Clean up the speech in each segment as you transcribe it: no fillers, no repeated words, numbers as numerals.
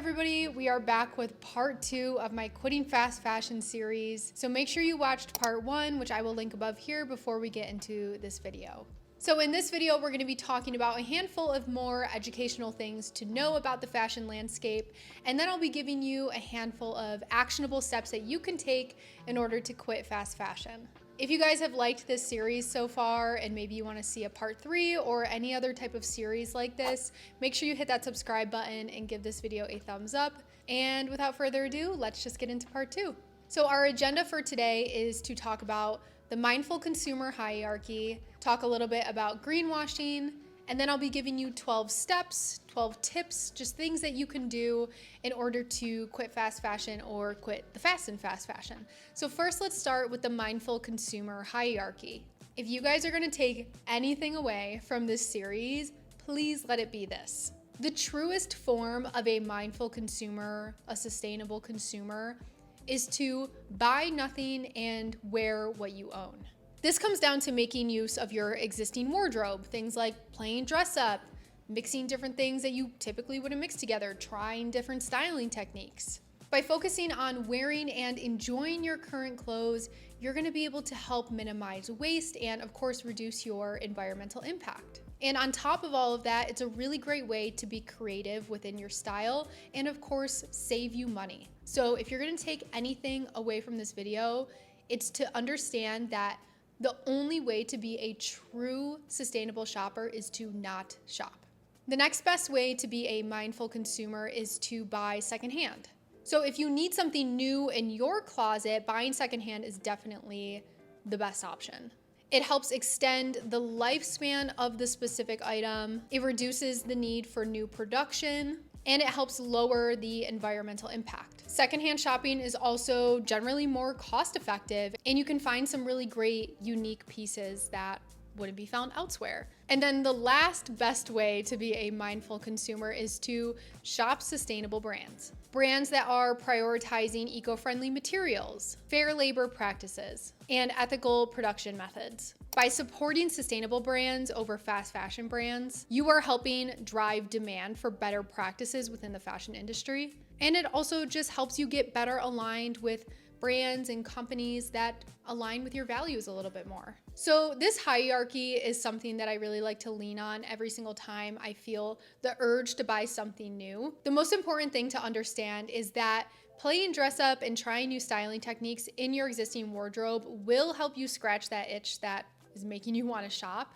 everybody, we are back with part 2 of my Quitting Fast Fashion series. So make sure you watched part 1, which I will link above here before we get into this video. So in this video, we're going to be talking about a handful of more educational things to know about the fashion landscape, and then I'll be giving you a handful of actionable steps that you can take in order to quit fast fashion. If you guys have liked this series so far and maybe you want to see a part 3 or any other type of series like this, make sure you hit that subscribe button and give this video a thumbs up. And without further ado, let's just get into part 2. So our agenda for today is to talk about the mindful consumer hierarchy, talk a little bit about greenwashing, and then I'll be giving you 12 steps, 12 tips, just things that you can do in order to quit fast fashion or quit the fast and fast fashion. So first, let's start with the mindful consumer hierarchy. If you guys are going to take anything away from this series, please let it be this. The truest form of a mindful consumer, a sustainable consumer, is to buy nothing and wear what you own. This comes down to making use of your existing wardrobe, things like playing dress up, mixing different things that you typically wouldn't mix together, trying different styling techniques. By focusing on wearing and enjoying your current clothes, you're going to be able to help minimize waste and, of course, reduce your environmental impact. And on top of all of that, it's a really great way to be creative within your style and, of course, save you money. So if you're going to take anything away from this video, it's to understand that the only way to be a true sustainable shopper is to not shop. The next best way to be a mindful consumer is to buy secondhand. So if you need something new in your closet, buying secondhand is definitely the best option. It helps extend the lifespan of the specific item. It reduces the need for new production, and it helps lower the environmental impact. Secondhand shopping is also generally more cost effective, and you can find some really great unique pieces that wouldn't be found elsewhere. And then the last best way to be a mindful consumer is to shop sustainable brands. Brands that are prioritizing eco-friendly materials, fair labor practices, and ethical production methods. By supporting sustainable brands over fast fashion brands, you are helping drive demand for better practices within the fashion industry. And it also just helps you get better aligned with brands and companies that align with your values a little bit more. So this hierarchy is something that I really like to lean on every single time I feel the urge to buy something new. The most important thing to understand is that playing dress up and trying new styling techniques in your existing wardrobe will help you scratch that itch that is making you want to shop.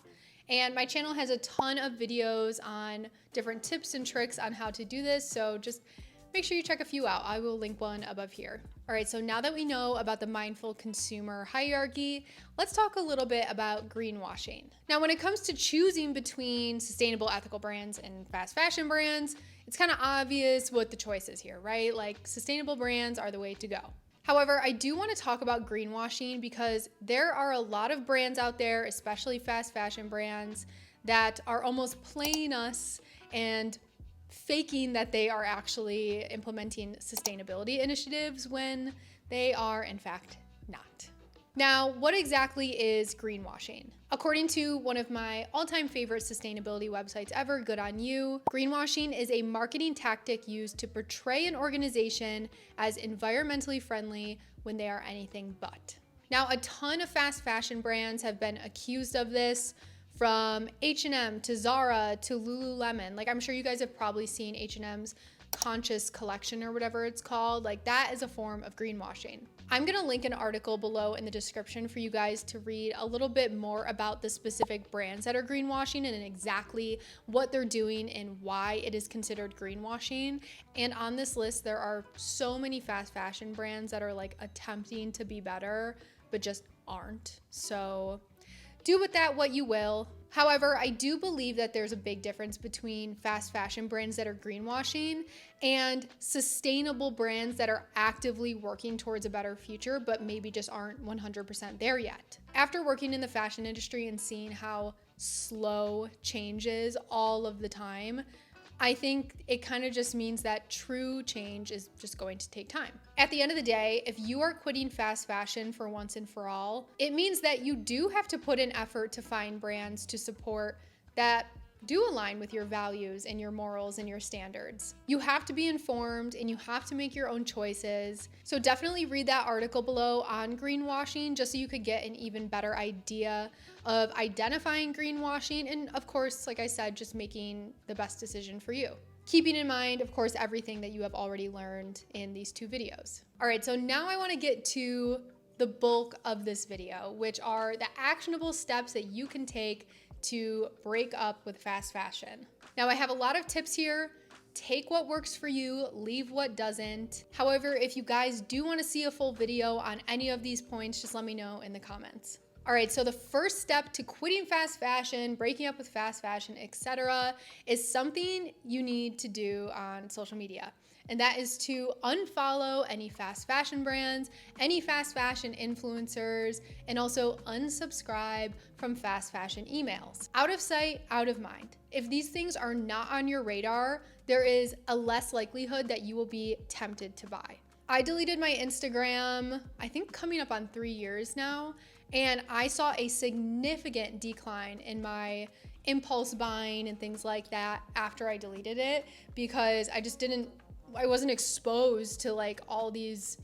And my channel has a ton of videos on different tips and tricks on how to do this, so just make sure you check a few out. I will link one above here. All right, so now that we know about the mindful consumer hierarchy, let's talk a little bit about greenwashing. Now, when it comes to choosing between sustainable ethical brands and fast fashion brands, it's kind of obvious what the choice is here, right? Like, sustainable brands are the way to go. However, I do want to talk about greenwashing because there are a lot of brands out there, especially fast fashion brands, that are almost playing us and faking that they are actually implementing sustainability initiatives when they are, in fact, not. Now, what exactly is greenwashing? According to one of my all-time favorite sustainability websites ever, Good On You, greenwashing is a marketing tactic used to portray an organization as environmentally friendly when they are anything but. Now, a ton of fast fashion brands have been accused of this, from H&M to Zara to Lululemon. Like, I'm sure you guys have probably seen H&M's Conscious Collection or whatever it's called. Like, that is a form of greenwashing. I'm gonna link an article below in the description for you guys to read a little bit more about the specific brands that are greenwashing and exactly what they're doing and why it is considered greenwashing. And on this list, there are so many fast fashion brands that are like attempting to be better, but just aren't. So do with that what you will. However, I do believe that there's a big difference between fast fashion brands that are greenwashing and sustainable brands that are actively working towards a better future, but maybe just aren't 100% there yet. After working in the fashion industry and seeing how slow change is all of the time, I think it kind of just means that true change is just going to take time. At the end of the day, if you are quitting fast fashion for once and for all, it means that you do have to put in effort to find brands to support that do align with your values and your morals and your standards. You have to be informed and you have to make your own choices. So definitely read that article below on greenwashing just so you could get an even better idea of identifying greenwashing and, of course, like I said, just making the best decision for you. Keeping in mind, of course, everything that you have already learned in these 2 videos. All right, so now I want to get to the bulk of this video, which are the actionable steps that you can take to break up with fast fashion. Now, I have a lot of tips here. Take what works for you, leave what doesn't. However, if you guys do want to see a full video on any of these points, just let me know in the comments. All right, so the first step to quitting fast fashion, breaking up with fast fashion, etc., is something you need to do on social media. And that is to unfollow any fast fashion brands, any fast fashion influencers, and also unsubscribe from fast fashion emails. Out of sight, out of mind. If these things are not on your radar, there is a less likelihood that you will be tempted to buy. I deleted my Instagram, I think coming up on 3 years now, and I saw a significant decline in my impulse buying and things like that after I deleted it because I wasn't exposed to like all these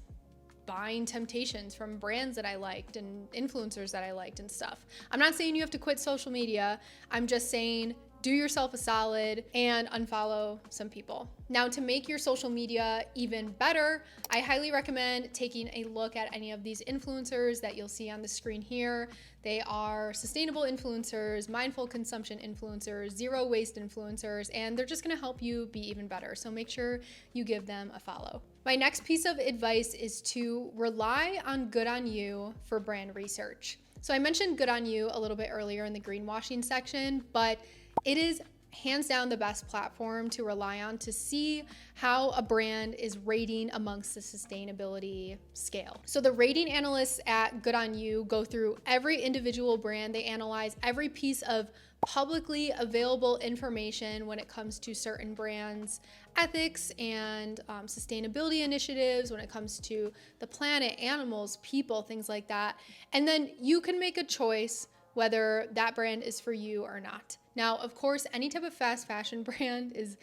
buying temptations from brands that I liked and influencers that I liked and stuff. I'm not saying you have to quit social media. I'm just saying do yourself a solid and unfollow some people. Now, to make your social media even better, I highly recommend taking a look at any of these influencers that you'll see on the screen here. They are sustainable influencers, mindful consumption influencers, zero waste influencers, and they're just gonna help you be even better. So make sure you give them a follow. My next piece of advice is to rely on Good On You for brand research. So I mentioned Good On You a little bit earlier in the greenwashing section, but it is hands down the best platform to rely on to see how a brand is rating amongst the sustainability scale. So the rating analysts at Good On You go through every individual brand. They analyze every piece of publicly available information when it comes to certain brands' ethics and sustainability initiatives, when it comes to the planet, animals, people, things like that. And then you can make a choice whether that brand is for you or not. Now, of course, any type of fast fashion brand is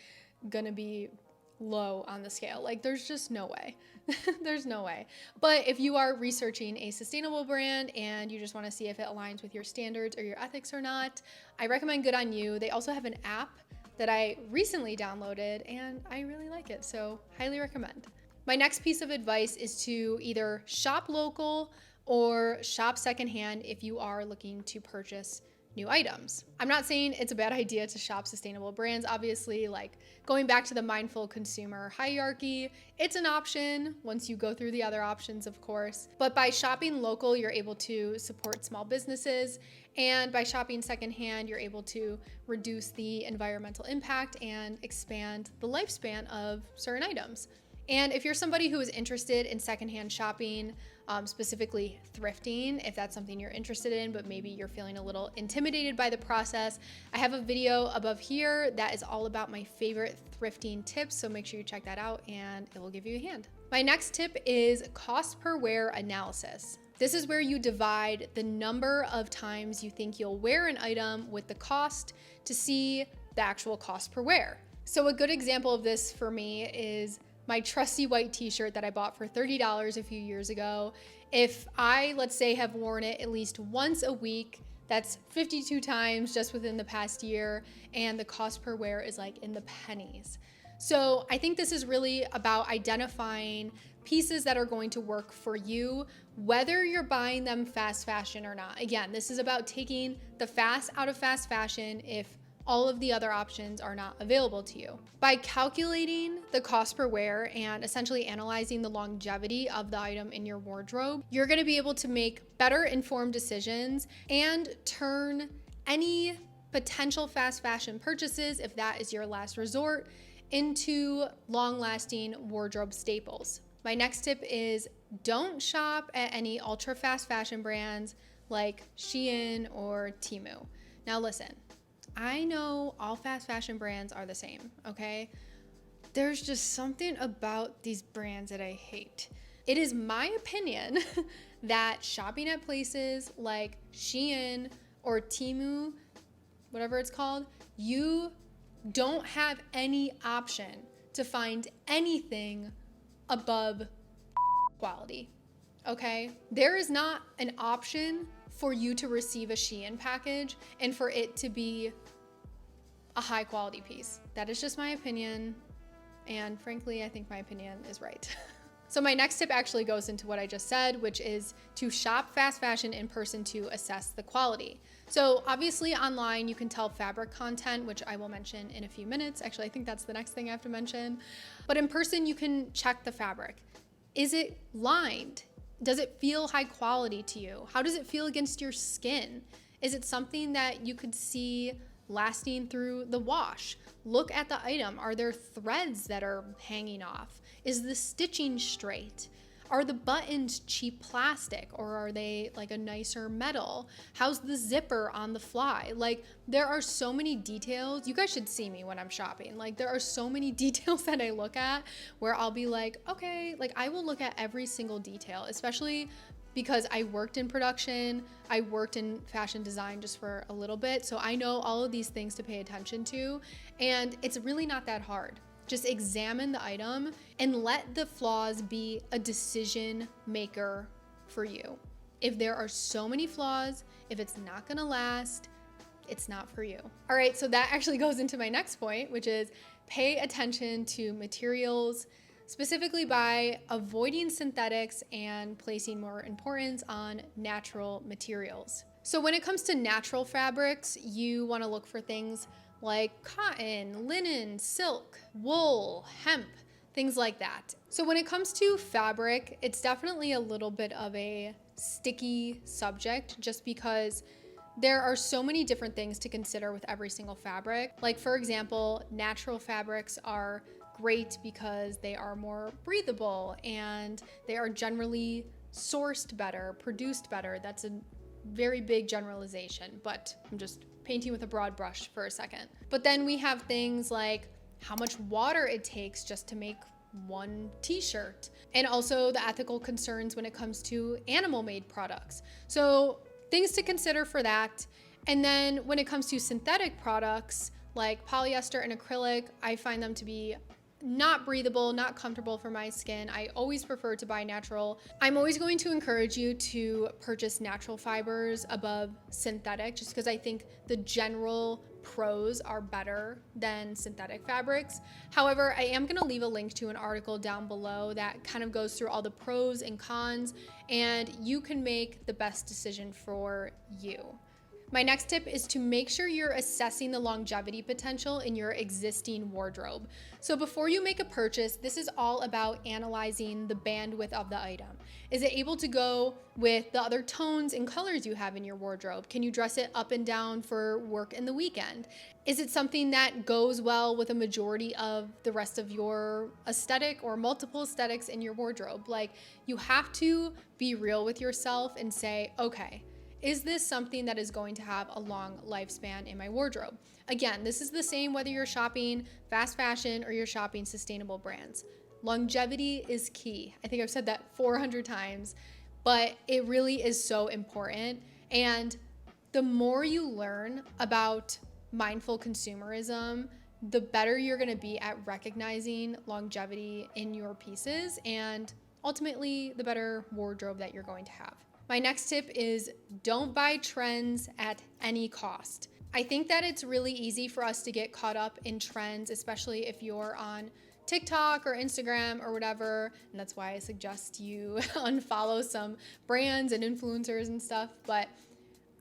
gonna be low on the scale. Like, there's just no way. There's no way. But if you are researching a sustainable brand and you just wanna see if it aligns with your standards or your ethics or not, I recommend Good On You. They also have an app that I recently downloaded and I really like it, so highly recommend. My next piece of advice is to either shop local or shop secondhand if you are looking to purchase new items. I'm not saying it's a bad idea to shop sustainable brands, obviously, like going back to the mindful consumer hierarchy, it's an option once you go through the other options, of course. But by shopping local, you're able to support small businesses, and by shopping secondhand, you're able to reduce the environmental impact and expand the lifespan of certain items. And if you're somebody who is interested in secondhand shopping, specifically thrifting, if that's something you're interested in, but maybe you're feeling a little intimidated by the process, I have a video above here that is all about my favorite thrifting tips, so make sure you check that out and it will give you a hand. My next tip is cost per wear analysis. This is where you divide the number of times you think you'll wear an item with the cost to see the actual cost per wear. So a good example of this for me is my trusty white t-shirt that I bought for $30 a few years ago. If I, let's say, have worn it at least once a week, that's 52 times just within the past year, and the cost per wear is like in the pennies. So I think this is really about identifying pieces that are going to work for you, whether you're buying them fast fashion or not. Again, this is about taking the fast out of fast fashion if all of the other options are not available to you. By calculating the cost per wear and essentially analyzing the longevity of the item in your wardrobe, you're gonna be able to make better informed decisions and turn any potential fast fashion purchases, if that is your last resort, into long-lasting wardrobe staples. My next tip is don't shop at any ultra fast fashion brands like Shein or Temu. Now listen, I know all fast fashion brands are the same, okay? There's just something about these brands that I hate. It is my opinion that shopping at places like Shein or Temu whatever it's called, you don't have any option to find anything above quality, okay? There is not an option for you to receive a Shein package and for it to be a high quality piece. That is just my opinion. And frankly, I think my opinion is right. So my next tip actually goes into what I just said, which is to shop fast fashion in person to assess the quality. So obviously online you can tell fabric content, which I will mention in a few minutes. Actually, I think that's the next thing I have to mention. But in person you can check the fabric. Is it lined? Does it feel high quality to you? How does it feel against your skin? Is it something that you could see lasting through the wash? Look at the item. Are there threads that are hanging off? Is the stitching straight? Are the buttons cheap plastic or are they like a nicer metal? How's the zipper on the fly? Like, there are so many details. You guys should see me when I'm shopping. Like, there are so many details that I look at where I'll be like, okay, like I will look at every single detail, especially because I worked in production, I worked in fashion design just for a little bit. So I know all of these things to pay attention to, and it's really not that hard. Just examine the item and let the flaws be a decision maker for you. If there are so many flaws, if it's not gonna last, it's not for you. All right, so that actually goes into my next point, which is pay attention to materials, specifically by avoiding synthetics and placing more importance on natural materials. So when it comes to natural fabrics, you wanna look for things like cotton, linen, silk, wool, hemp, things like that. So when it comes to fabric, it's definitely a little bit of a sticky subject just because there are so many different things to consider with every single fabric. Like, for example, natural fabrics are great because they are more breathable and they are generally sourced better, produced better. That's a very big generalization, but I'm just painting with a broad brush for a second. But then we have things like how much water it takes just to make one t-shirt, and also the ethical concerns when it comes to animal-made products. So things to consider for that. And then when it comes to synthetic products like polyester and acrylic, I find them to be not breathable, not comfortable for my skin. I always prefer to buy natural. I'm always going to encourage you to purchase natural fibers above synthetic, just because I think the general pros are better than synthetic fabrics. However, I am gonna leave a link to an article down below that kind of goes through all the pros and cons, and you can make the best decision for you. My next tip is to make sure you're assessing the longevity potential in your existing wardrobe. So before you make a purchase, this is all about analyzing the bandwidth of the item. Is it able to go with the other tones and colors you have in your wardrobe? Can you dress it up and down for work and the weekend? Is it something that goes well with a majority of the rest of your aesthetic or multiple aesthetics in your wardrobe? Like, you have to be real with yourself and say, okay, is this something that is going to have a long lifespan in my wardrobe? Again, this is the same whether you're shopping fast fashion or you're shopping sustainable brands. Longevity is key. I think I've said that 400 times, but it really is so important. And the more you learn about mindful consumerism, the better you're gonna be at recognizing longevity in your pieces, and ultimately the better wardrobe that you're going to have. My next tip is don't buy trends at any cost. I think that it's really easy for us to get caught up in trends, especially if you're on TikTok or Instagram or whatever. And that's why I suggest you unfollow some brands and influencers and stuff. But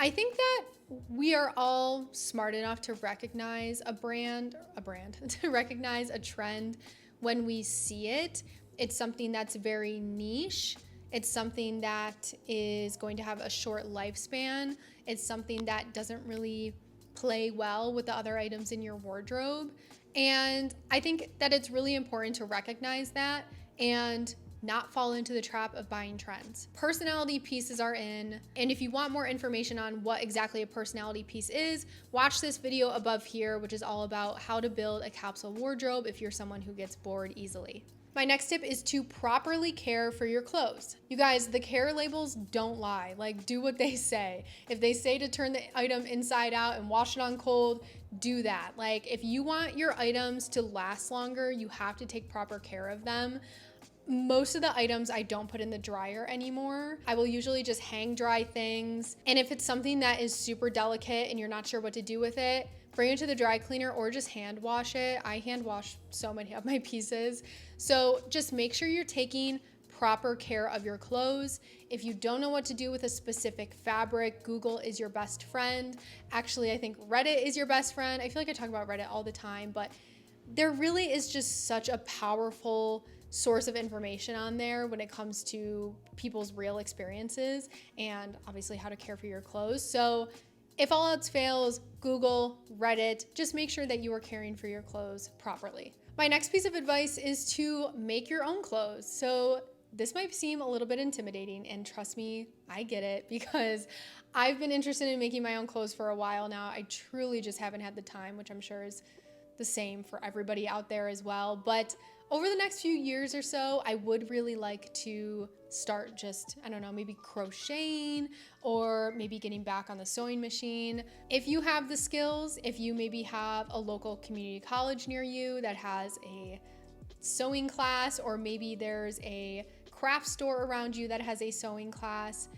I think that we are all smart enough to recognize to recognize a trend when we see it. It's something that's very niche. It's something that is going to have a short lifespan. It's something that doesn't really play well with the other items in your wardrobe. And I think that it's really important to recognize that and not fall into the trap of buying trends. Personality pieces are in, and if you want more information on what exactly a personality piece is, watch this video above here, which is all about how to build a capsule wardrobe if you're someone who gets bored easily. My next tip is to properly care for your clothes. You guys, the care labels don't lie. Like, do what they say. If they say to turn the item inside out and wash it on cold, do that. Like, if you want your items to last longer, you have to take proper care of them. Most of the items I don't put in the dryer anymore. I will usually just hang dry things. And if it's something that is super delicate and you're not sure what to do with it, bring it to the dry cleaner or just hand wash it. I hand wash so many of my pieces. So just make sure you're taking proper care of your clothes. If you don't know what to do with a specific fabric, Google is your best friend. Actually, I think Reddit is your best friend. I feel like I talk about Reddit all the time, but there really is just such a powerful source of information on there when it comes to people's real experiences and obviously how to care for your clothes. So if all else fails, Google, Reddit, just make sure that you are caring for your clothes properly. My next piece of advice is to make your own clothes. So this might seem a little bit intimidating, and trust me, I get it, because I've been interested in making my own clothes for a while now. I truly just haven't had the time, which I'm sure is the same for everybody out there as well. But over the next few years or so, I would really like to start just, I don't know, maybe crocheting or maybe getting back on the sewing machine. If you have the skills, if you maybe have a local community college near you that has a sewing class, or maybe there's a craft store around you that has a sewing class,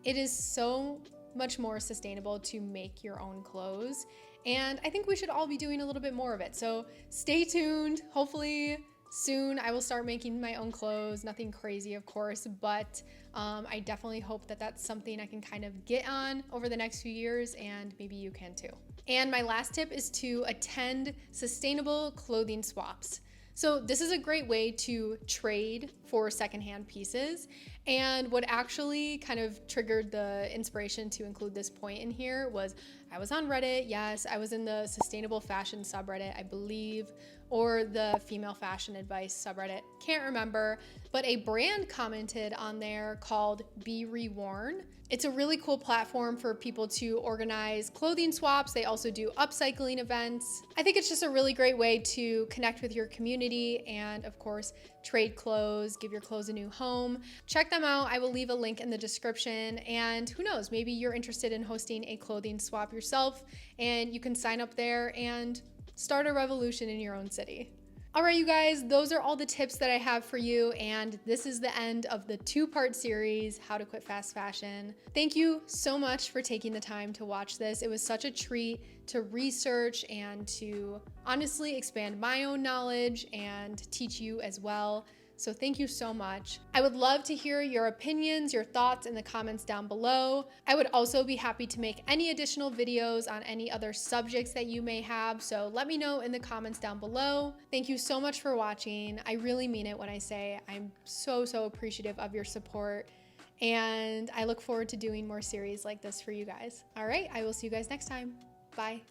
it is so much more sustainable to make your own clothes. And I think we should all be doing a little bit more of it. So stay tuned. Hopefully soon I will start making my own clothes. Nothing crazy, of course, but I definitely hope that that's something I can kind of get on over the next few years, and maybe you can too. And my last tip is to attend sustainable clothing swaps. So this is a great way to trade for secondhand pieces. And what actually kind of triggered the inspiration to include this point in here was I was on Reddit. Yes, I was in the sustainable fashion subreddit, I believe, or the female fashion advice subreddit. Can't remember, but a brand commented on there called Be Reworn. It's a really cool platform for people to organize clothing swaps. They also do upcycling events. I think it's just a really great way to connect with your community and, of course, trade clothes, give your clothes a new home. Check them out. I will leave a link in the description. And who knows, maybe you're interested in hosting a clothing swap yourself, and you can sign up there and start a revolution in your own city. All right, you guys, those are all the tips that I have for you, and this is the end of the two-part series, How to Quit Fast Fashion. Thank you so much for taking the time to watch this. It was such a treat to research and to honestly expand my own knowledge and teach you as well. So thank you so much. I would love to hear your opinions, your thoughts in the comments down below. I would also be happy to make any additional videos on any other subjects that you may have. So let me know in the comments down below. Thank you so much for watching. I really mean it when I say I'm so appreciative of your support. And I look forward to doing more series like this for you guys. All right, I will see you guys next time. Bye.